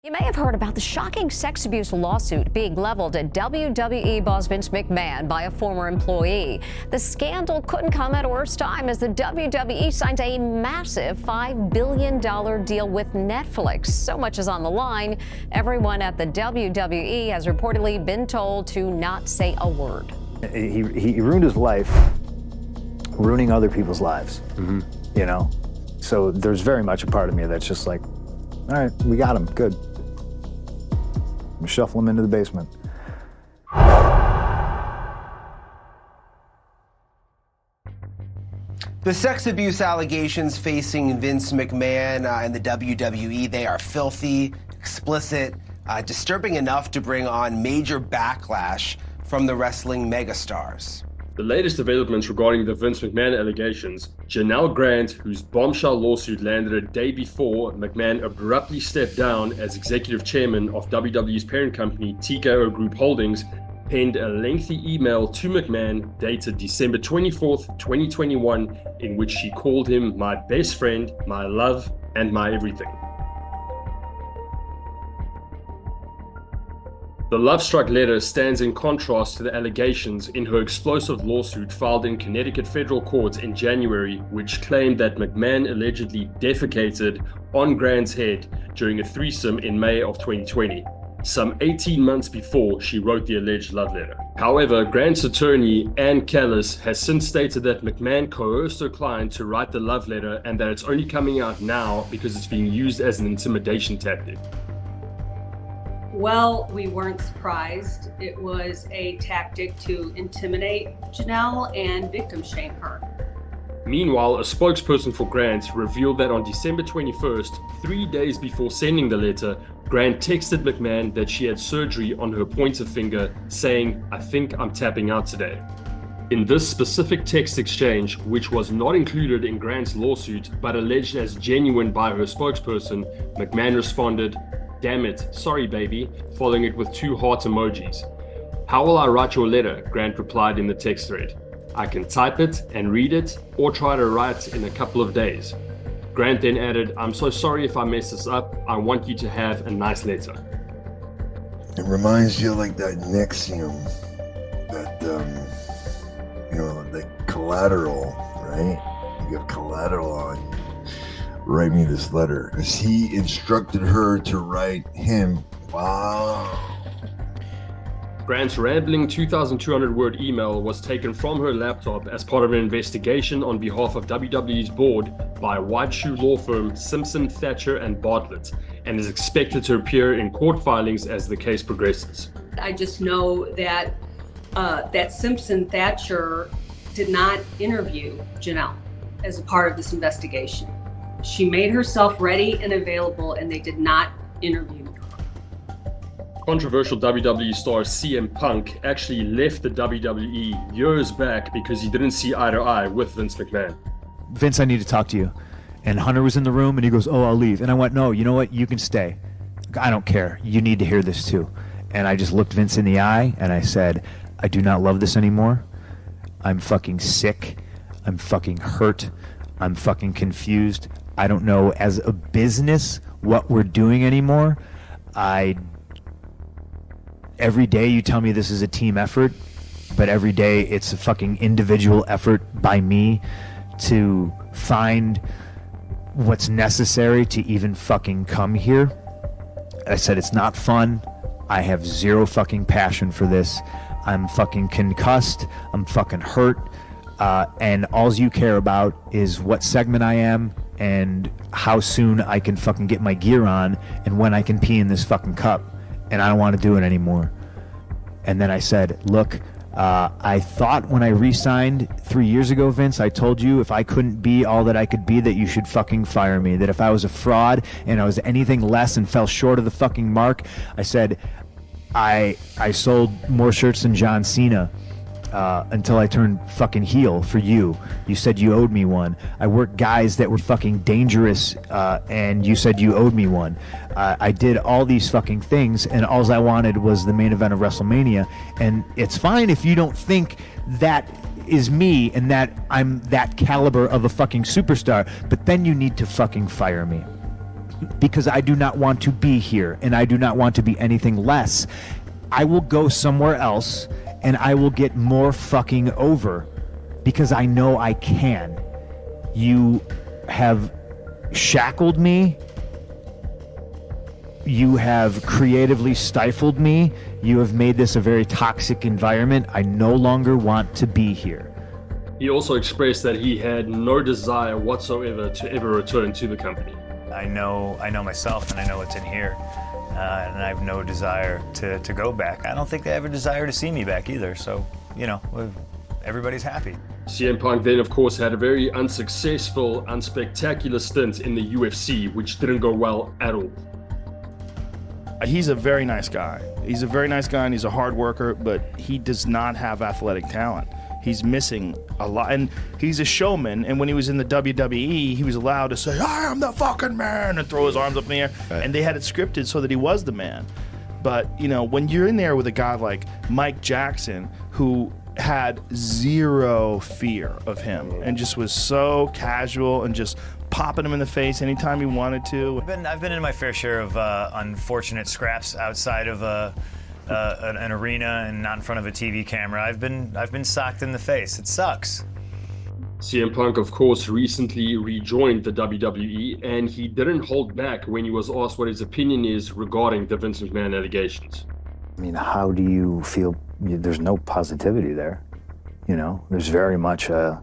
You may have heard about the shocking sex abuse lawsuit being leveled at WWE boss Vince McMahon by a former employee. The scandal couldn't come at a worse time as the WWE signed a massive $5 billion deal with Netflix. So much is on the line. Everyone at the WWE has reportedly been told to not say a word. He ruined his life, ruining other people's lives, you know? So there's very much a part of me that's just like, all right, we got him, good. Shuffle him into the basement. The sex abuse allegations facing Vince McMahon and the WWE, they are filthy, explicit, disturbing enough to bring on major backlash from the wrestling megastars. The latest developments regarding the Vince McMahon allegations: Janel Grant, whose bombshell lawsuit landed a day before McMahon abruptly stepped down as executive chairman of WWE's parent company, TKO Group Holdings, penned a lengthy email to McMahon dated December 24th, 2021, in which she called him my best friend, my love, and my everything. The love-struck letter stands in contrast to the allegations in her explosive lawsuit filed in Connecticut federal court in January, which claimed that McMahon allegedly defecated on Grant's head during a threesome in May of 2020, some 18 months before she wrote the alleged love letter. However, Grant's attorney, Callis, has since stated that McMahon coerced her client to write the love letter and that it's only coming out now because it's being used as an intimidation tactic. Well, we weren't surprised. It was a tactic to intimidate Janel and victim shame her. Meanwhile, a spokesperson for Grant revealed that on December 21st, 3 days before sending the letter, Grant texted McMahon that she had surgery on her pointer finger, saying, "I think I'm tapping out today." In this specific text exchange, which was not included in Grant's lawsuit but alleged as genuine by her spokesperson, McMahon responded, "Damn it, sorry baby," following it with 2 heart emojis. "How will I write your letter?" Grant replied in the text thread. "I can type it and read it, or try to write in a couple of days." Grant then added, "I'm so sorry if I mess this up. I want you to have a nice letter." It reminds you like that Nexium, that, like collateral, right? You have collateral on you. Write me this letter, because he instructed her to write him. Wow. Grant's rambling 2,200-word email was taken from her laptop as part of an investigation on behalf of WWE's board by white shoe law firm Simpson, Thacher & Bartlett, and is expected to appear in court filings as the case progresses. I just know that that Simpson Thacher did not interview Janel as a part of this investigation. She made herself ready and available, and they did not interview her. Controversial WWE star CM Punk actually left the WWE years back because he didn't see eye to eye with Vince McMahon. "Vince, I need to talk to you." And Hunter was in the room, and he goes, "Oh, I'll leave." And I went, "No, you know what? You can stay. I don't care. You need to hear this too." And I just looked Vince in the eye, and I said, "I do not love this anymore. I'm fucking sick. I'm fucking hurt. I'm fucking confused. I don't know as a business what we're doing anymore. Every day you tell me this is a team effort, but every day it's a fucking individual effort by me to find what's necessary to even fucking come here." I said, "It's not fun. I have zero fucking passion for this. I'm fucking concussed. I'm fucking hurt. And all you care about is what segment I am and how soon I can fucking get my gear on and when I can pee in this fucking cup. And I don't want to do it anymore." And then I said, "Look, I thought when I re-signed 3 years ago, Vince, I told you if I couldn't be all that I could be, that you should fucking fire me. That if I was a fraud and I was anything less and fell short of the fucking mark," I said, I sold more shirts than John Cena until I turned fucking heel for you. You said you owed me one. I worked guys that were fucking dangerous, and you said you owed me one. I did all these fucking things, and all I wanted was the main event of WrestleMania. And it's fine if you don't think that is me and that I'm that caliber of a fucking superstar, but then you need to fucking fire me. because I do not want to be here, and I do not want to be anything less. I will go somewhere else, and I will get more fucking over, because I know I can. You have shackled me. You have creatively stifled me. You have made this a very toxic environment. I no longer want to be here. He also expressed that he had no desire whatsoever to ever return to the company. I know myself, and I know what's in here, and I have no desire to go back. I don't think they have a desire to see me back either, so, you know, everybody's happy. CM Punk then, of course, had a very unsuccessful, unspectacular stint in the UFC, which didn't go well at all. He's a very nice guy. He's a very nice guy, and he's a hard worker, but he does not have athletic talent. He's missing a lot, and he's a showman, and when he was in the WWE, he was allowed to say, I am the fucking man, and throw his arms up in the air, right. And they had it scripted so that he was the man. But, you know, when you're in there with a guy like Mike Jackson, who had zero fear of him and just was so casual and just popping him in the face anytime he wanted to. I've been in my fair share of unfortunate scraps outside of an arena and not in front of a TV camera. I've been socked in the face. It sucks. CM Punk, of course, recently rejoined the WWE, and he didn't hold back when he was asked what his opinion is regarding the Vince McMahon allegations. I mean, how do you feel? There's no positivity there. You know, there's very much a...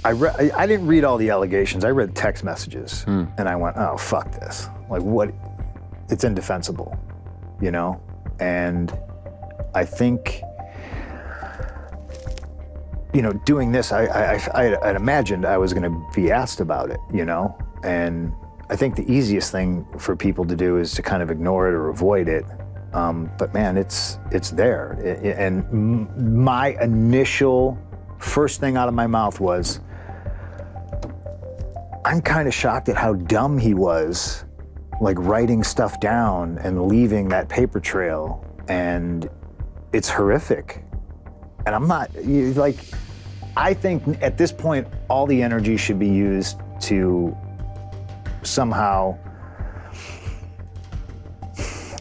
I didn't read all the allegations. I read text messages, and I went, oh, fuck this. Like, what? It's indefensible, you know? And I think, you know, doing this, I'd imagined I was gonna be asked about it, you know? And I think the easiest thing for people to do is to kind of ignore it or avoid it. But man, it's there. And my initial first thing out of my mouth was, I'm kind of shocked at how dumb he was, like writing stuff down and leaving that paper trail, and it's horrific. And I'm not, like, I think at this point, all the energy should be used to somehow,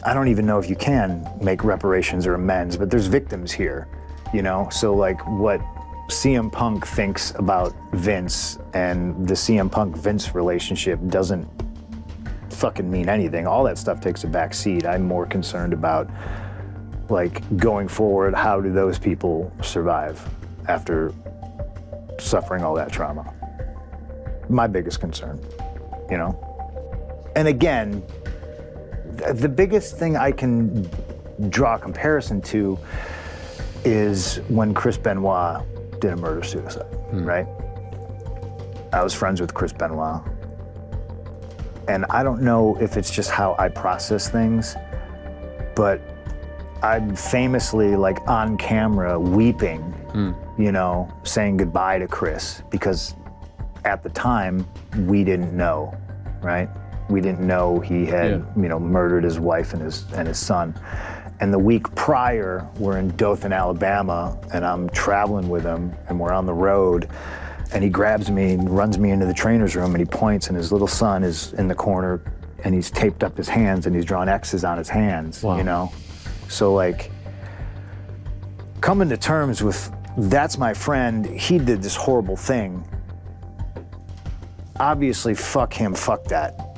I don't even know if you can make reparations or amends, but there's victims here, you know? So like what CM Punk thinks about Vince and the CM Punk-Vince relationship doesn't fucking mean anything. All that stuff takes a back seat. I'm more concerned about, like, going forward, how do those people survive after suffering all that trauma? My biggest concern, you know? And again, the biggest thing I can draw a comparison to is when Chris Benoit did a murder-suicide, right? I was friends with Chris Benoit. And I don't know if it's just how I process things, but I'm famously, like, on camera weeping, you know, saying goodbye to Chris, because at the time, we didn't know, right? We didn't know he had, you know, murdered his wife and his son. And the week prior, we're in Dothan, Alabama, and I'm traveling with him, and we're on the road, and he grabs me and runs me into the trainer's room, and he points, and his little son is in the corner, and he's taped up his hands, and he's drawn X's on his hands, you know? So, like, coming to terms with, that's my friend, he did this horrible thing. Obviously, fuck him, fuck that.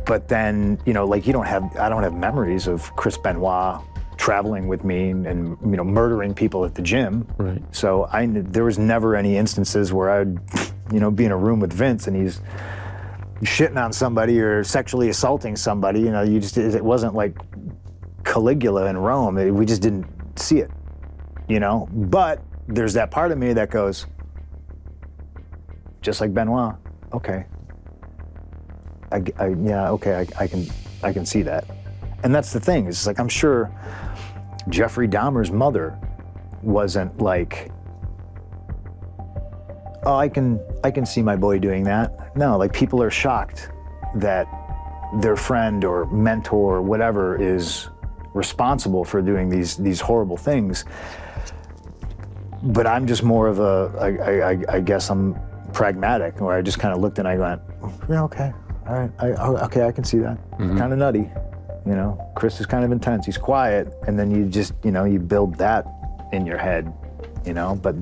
But then, you know, like, I don't have memories of Chris Benoit traveling with me and, you know, murdering people at the gym. Right. So there was never any instances where I'd, you know, be in a room with Vince and he's shitting on somebody or sexually assaulting somebody. You know, it wasn't like Caligula in Rome. We just didn't see it, you know? But there's that part of me that goes, just like Benoit, okay. I can see that. And that's the thing, it's like, I'm sure Jeffrey Dahmer's mother wasn't like, oh, I can see my boy doing that. No, like, people are shocked that their friend or mentor or whatever is responsible for doing these horrible things. But I'm just more of I guess I'm pragmatic, where I just kind of looked and I went, yeah, okay, all right, okay, I can see that. Kind of nutty, you know. Chris is kind of intense. He's quiet, and then you just, you know, you build that in your head, you know. But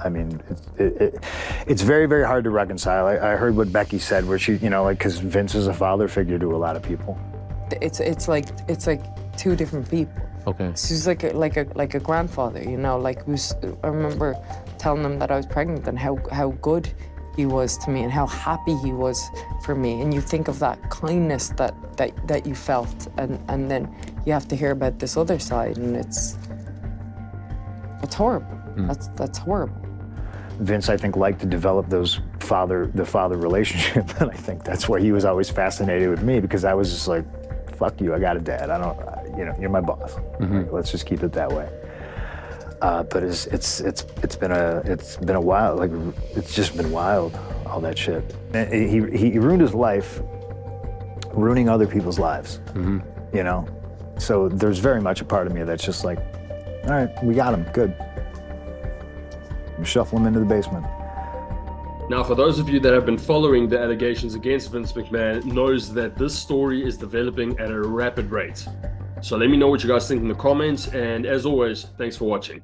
I mean, it's very, very hard to reconcile. I heard what Becky said, where she, you know, like, because Vince is a father figure to a lot of people. It's like two different people. Okay. She's like a grandfather, you know. Like, I remember telling him that I was pregnant and how good he was to me and how happy he was for me. And you think of that kindness that you felt, and then you have to hear about this other side, and it's horrible. That's horrible. Vince, I think, liked to develop the father relationship, and I think that's why he was always fascinated with me, because I was just like, fuck you, I got a dad. I don't, you know, you're my boss. Like, let's just keep it that way. But it's been a while. Like, it's just been wild, all that shit. And he ruined his life, ruining other people's lives. You know, so there's very much a part of me that's just like, all right, we got him, good. Shuffle him into the basement. Now, for those of you that have been following the allegations against Vince McMahon, knows that this story is developing at a rapid rate. So let me know what you guys think in the comments, and as always, thanks for watching.